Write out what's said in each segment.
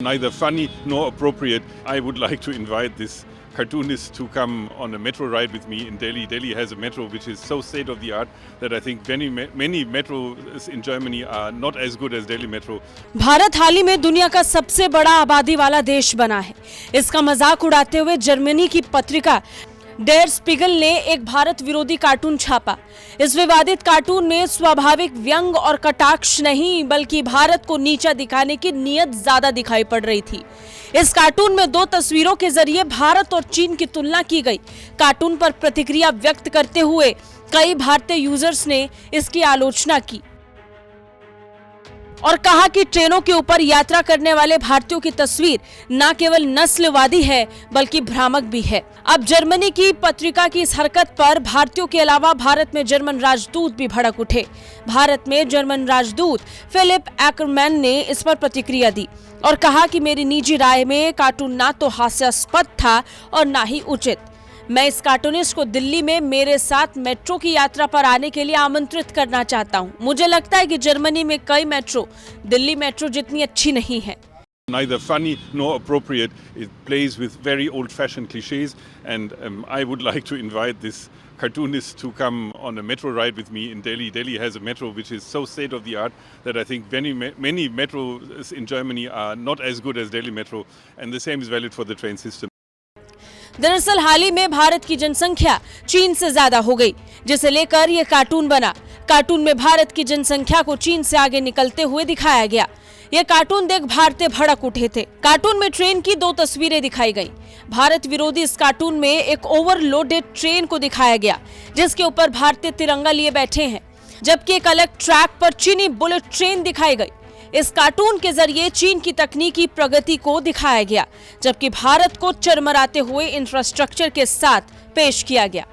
Neither funny nor appropriate. I would like to invite this cartoonist to come on a metro ride with me in Delhi. Delhi has a metro which is so state of the art that I think many metros in Germany are not as good as Delhi metro. Bharat हाल ही में दुनिया का सबसे बड़ा आबादी वाला देश बना है। इसका मजाक उड़ाते हुए जर्मनी की पत्रिका डेर स्पीगल ने एक भारत विरोधी कार्टून छापा। इस विवादित कार्टून में स्वाभाविक व्यंग और कटाक्ष नहीं बल्कि भारत को नीचा दिखाने की नीयत ज्यादा दिखाई पड़ रही थी। इस कार्टून में 2 तस्वीरों के जरिए भारत और चीन की तुलना की गई। कार्टून पर प्रतिक्रिया व्यक्त करते हुए कई भारतीय यूजर्स ने इसकी आलोचना की और कहा कि ट्रेनों के ऊपर यात्रा करने वाले भारतीयों की तस्वीर न केवल नस्लवादी है बल्कि भ्रामक भी है। अब जर्मनी की पत्रिका की इस हरकत पर भारतीयों के अलावा भारत में जर्मन राजदूत भी भड़क उठे। भारत में जर्मन राजदूत फिलिप एक्करमैन ने इस पर प्रतिक्रिया दी और कहा कि मेरी निजी राय में कार्टून ना तो हास्यास्पद था और ना ही उचित। मैं इस कार्टूनिस्ट को दिल्ली में मेरे साथ मेट्रो की यात्रा पर आने के लिए आमंत्रित करना चाहता हूं। मुझे लगता है कि जर्मनी में कई मेट्रो दिल्ली मेट्रो जितनी अच्छी नहीं है। Neither funny nor appropriate. It plays with very old-fashioned cliches, and I would like to invite this cartoonist to come on a metro ride with me in Delhi. Delhi has a metro which is so state of the art that I think many metros in Germany are not as good as Delhi metro, and the same is valid for the train system. दरअसल हाल ही में भारत की जनसंख्या चीन से ज्यादा हो गई, जिसे लेकर यह कार्टून बना। कार्टून में भारत की जनसंख्या को चीन से आगे निकलते हुए दिखाया गया। यह कार्टून देख भारतीय भड़क उठे थे। कार्टून में ट्रेन की 2 तस्वीरें दिखाई गई। भारत विरोधी इस कार्टून में एक ओवरलोडेड ट्रेन को दिखाया गया जिसके ऊपर भारतीय तिरंगा लिए बैठे हैं, जबकि एक अलग ट्रैक पर चीनी बुलेट ट्रेन दिखाई गई। इस कार्टून के जरिए चीन की तकनीकी प्रगति को दिखाया गया, जबकि भारत को चरमराते हुए इंफ्रास्ट्रक्चर के साथ पेश किया गया।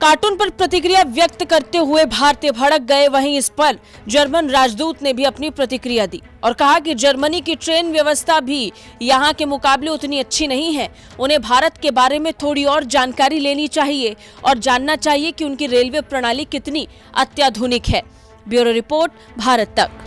कार्टून पर प्रतिक्रिया व्यक्त करते हुए भारतीय भड़क गए। वहीं इस पर जर्मन राजदूत ने भी अपनी प्रतिक्रिया दी और कहा कि जर्मनी की ट्रेन व्यवस्था भी यहाँ के मुकाबले उतनी अच्छी नहीं है। उन्हें भारत के बारे में थोड़ी और जानकारी लेनी चाहिए और जानना चाहिए कि उनकी रेलवे प्रणाली कितनी अत्याधुनिक है। ब्यूरो रिपोर्ट, भारत तक।